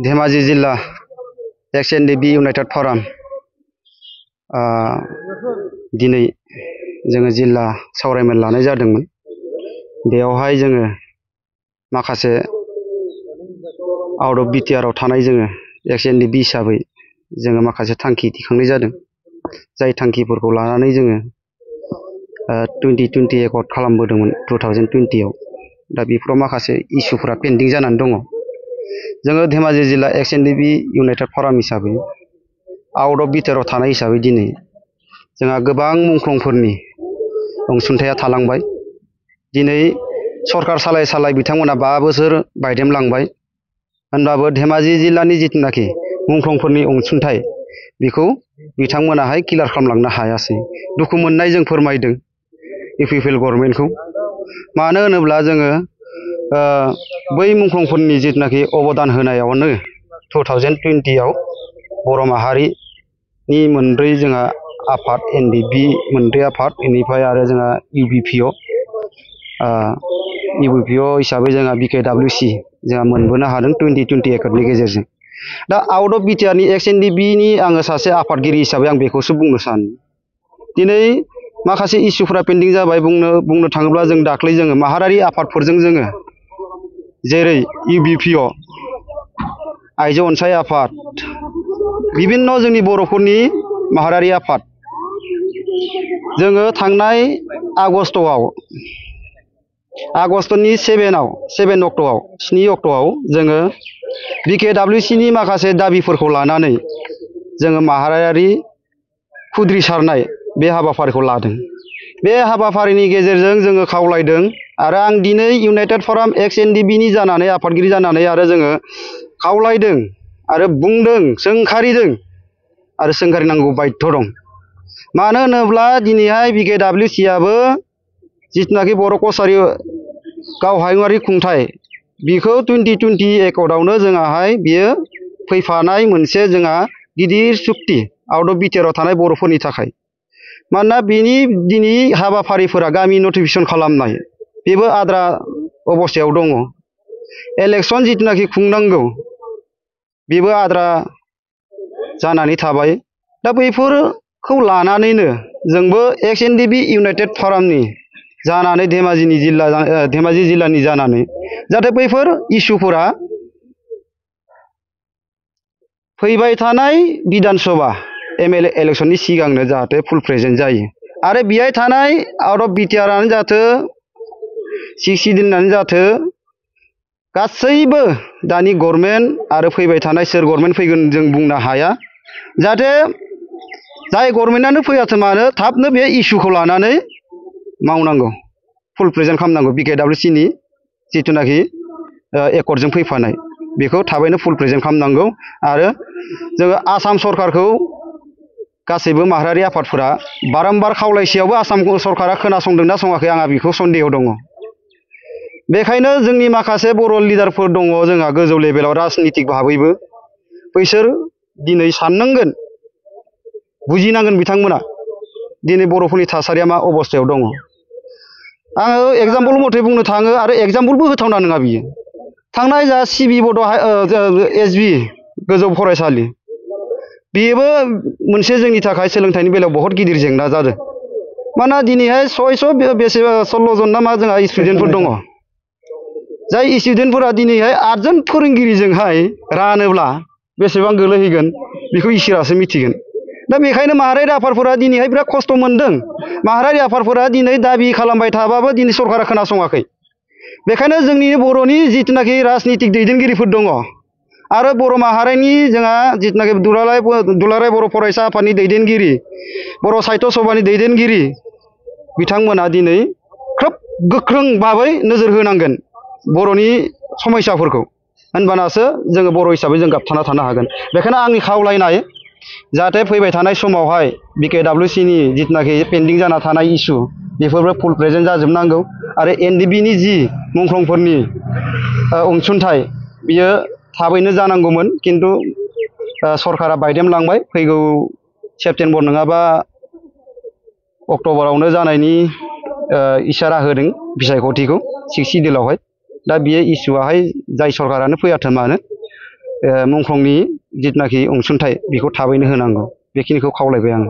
धेमाजि जिल्ला एक्स-एन-डि-बि इउनाइटेड फराम दिनै जोङो जिल्ला सावरायमेल लानाय जादोंमोन। बेयावहाय जोङो माखासे आउट अफ बिटिआरआव थानाय जोङो एक्स-एन-डि-बि हिसाबै जोङो माखासे थांखि दिखांनाय जादों। जाय थांखिफोरखौ लानानै जोङो 2020 एकर्ड खालामबोदोंमोन 2020आव। दा बेफोराव माखासे इस्युफोरा पेन्डिं जानानै दङ। जोङो धेमाजि जिल्ला एक्स-एन-डि-बि इउनाइटेड फराम हिसाबै आउट अफ बिटिआरआव थानाय हिसाबै दिनै जोंहा गोबां मुंख्लंफोरनि अनसुंथाया थालांबाय। दिनै सरकार सालाय बिथांमोना 5 बोसोर बायदेमलांबाय। होनबाबो धेमाजि जिल्लानि जिथुनाखि मुंख्लंफोरनि अनसुंथाइ बेखौ बिथांमोनाहाय क्लियार खालामलांनो हायासै। दुखु मोननाय जों फोरमायदों इउपिपिएल गभर्नमेन्टखौ। मानो होनोब्ला जोङो बै मुंख्लंफोरनि जिथुनाखि अबदान होनायावनो 2020आव बर' माहारिनि मोनब्रै जोंहा आफाद एन-डि-बि मोनब्रै आफाद, बेनिफ्राय आरो जोंहा इउपिपिअ हिसाबै जोंहा बिकेडब्लिउसि जोंहा मोनबोनो हादों 2020 एकर्डनि गेजेरजों। दा आउट अफ बिटिआरनि एक्स-एन-डि-बिनि आङो सासे आफादगिरि हिसाबै आं बेखौसो बुंनो सानो। दिनै माखासे इस्युफोरा पेन्डिं जाबाय। बुंनो थाङोब्ला जों दाख्लै जोङो माहारियारि आफादफोरजों जोङो जेरै इउपिपिअ, आइजो अनसाय आफाद, बिभिन्न जोंनि बर'फोरनि माहारियारि आफाद, जोङो थांनाय आगष्टनि 7 अक्ट'आव जोङो बिकेडब्लिउसिनि माखासे दाबिफोरखौ लानानै जोङो माहारियारि खुद्रिसारनाय बे हाबाफारिखौ लादों। बे हाबाफारिनि गेजेरजों जोङो खावलायदों आरो आं दिनै इउनाइटेड फराम एक्स-एन-डि-बिनि जानानै आफादगिरि जानानै आरो जोङो खावलायदों आरो बुंदों, सोंखारिदों आरो सोंखारिनांगौ बायध' दं। मानो होनोब्ला दिनैहाय बिकेडब्लिउसिआबो जिथुनाखि बर' कसारि गावहायुङारि खुंथाइ बिखौ 2020 एकर्डआवनो जोंहाय बियो फैफानाय मोनसे जोंहा गिदिर सुक्ति आउट अफ बिटिआरआव थानाय बर'फोरनि थाखाय। मानोना बिनि दिनै हाबाफारिफोरा गामि नटिफिकेसन खालामनाय बेबो आद्रा अबस्थायाव दङ। इलेक्सन जिथुनाखि खुंनांगौ बेबो आद्रा जानानै थाबाय। दा बैफोरखौ लानानैनो जोंबो एक्स-एन-डि-बि इउनाइटेड फरामनि जानानै धेमाजि जिल्लानि जानानै जाहाथे बैफोर इस्युफोरा फैबाय थानाय बिधान सभा एमएलए इलेक्सननि सिगांनो जाहाथे फुल प्रेजेन्ट जायो आरो बेहाय थानाय आउट अफ बिटिआरानो जाथो 6 सिडिउलानो जाथो गासैबो दानि गभर्नमेन्ट आरो फैबाय थानाय सोर गभर्नमेन्ट फैगोन जों बुंनो हाया। जाहाथे जाय गभर्नमेन्टआनो फैयाथों मानो थाबनो बे इस्युखौ लानानै मावनांगौ, फुल प्रेजेन्ट खालामनांगौ। बिकेडब्लिउसिनि जिथुनाखि एकर्डजों फैफानाय बेखौ थाबैनो फुल प्रेजेन्ट खालामनांगौ। आरो जोङो आसाम सरकारखौ गासैबो माहारियारि आफादफोरा बारम्बार खावलायसेयावबो आसाम सरकारा खोनासंदोंना सङाखै आंहा बेखौ सन्देह दङ। बेखायनो जोंनि माखासे बर' लिडारफोर दङ जोंहा गोजौ लेभेलाव राजनितिक भाबैबो, बैसोर दिनै साननांगोन, बुजिनांगोन बिथांमोना दिनै बर'फोरनि थासारिया मा अबस्थायाव दङ। आङो एगजाम्पल मथे बुंनो थाङो आरो एगजाम्पलबो होथावना नङा बियो। थांनाय जा सिबि बड' एसबि गोजौ फरायसालि बेबो मोनसे जोंनि थाखाय सोलोंथाइनि बेलायाव बहुत गिदिर जेंना जादों। मानोना दिनैहाय 16 जन ना मा जोंहा स्टुडेन्टफोर दङ। जाय स्टुडेन्टफोरा दिनैहाय 8 जन फोरोंगिरिजोंहाय रानोब्ला बेसेबां गोलैहैगोन बेखौ इसोरासो मिथिगोन। दा बेखायनो माहारियारि आफादफोरा दिनैहाय बिराद खस्थ' मोनदों। माहारियारि आफादफोरा दिनै दाबि खालामबाय थाबाबो दिनै सरकारा खोनासङाखै। बेखायनो जोंनि बर'नि जिथुनाखि राजनितिक दैदेनगिरिफोर दङ आरो बर' माहारिनि जोंहा जिथुनाखि दुलाराय बर' फरायसा आफादनि दैदेनगिरि, बर' साहित्य सभानि दैदेनगिरि बिथांमोना दिनै खोब गोख्रों भाबै नोजोर होनांगोन बर'नि समस्याफोरखौ। होनबानासो जोङो बर' हिसाबै जों गाबथाना थानो हागोन। बेखायनो आंनि खावलायनाय जाहाथे फैबाय थानाय समावहाय बिकेडब्लिउसिनि जिथुनाखि पेन्डिं जाना थानाय इस्यु बेफोरबो फुल प्रेजेन्ट जाजोबनांगौ आरो एन-डि-बिनि जि मुंख्लंफोरनि अनसुंथाइ बियो थाबैनो जानांगौमोन। खिन्थु सरकारा बायदेमलांबाय। फैगौ सेप्तेम्बर नङाबा अक्ट'बरावनो जानायनि इसारा होदों बिसायख'थिखौ 6 सिडिउलावहाय। दा बियो इस्युआहाय जाय सरकारानो फैयाथों मानो मुंख्लंनि जिथुनाखि अनसुंथाइ बेखौ थाबैनो होनांगौ बेखिनिखौ खावलायबाय आं।